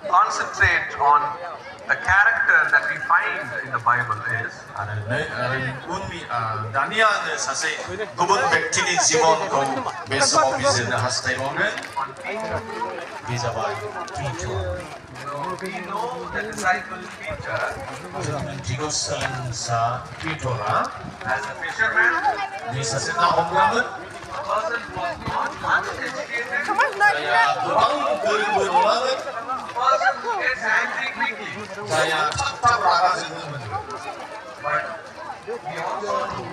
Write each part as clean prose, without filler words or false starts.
concentrate on the character that we find in the Bible is Daniel 사실 그분 백티니 지몬고 베스 오피스에 하스테로는 비자바 피토 we know the disciple Peter 지구상사 피토라 as a fisherman, 이 사실 나 엄랑은 a person who was not much educated, saya 그방 그림으로는 a person who gets angry quickly. saya 탁탁 나가지는 But we also know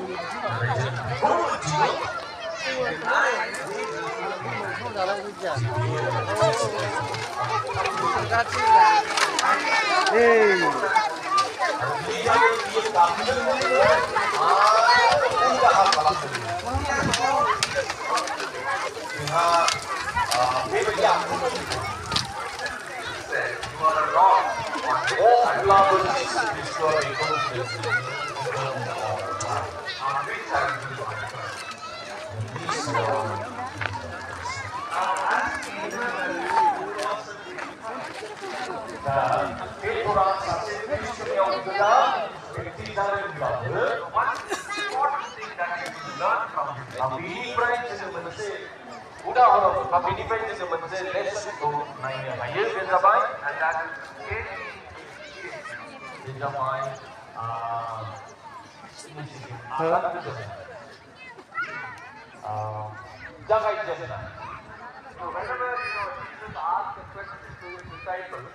너무 지금 said you are a rock on which on which I will build my church. One important thing that you should learn from him and that is so whenever Jesus asked a question to his disciples,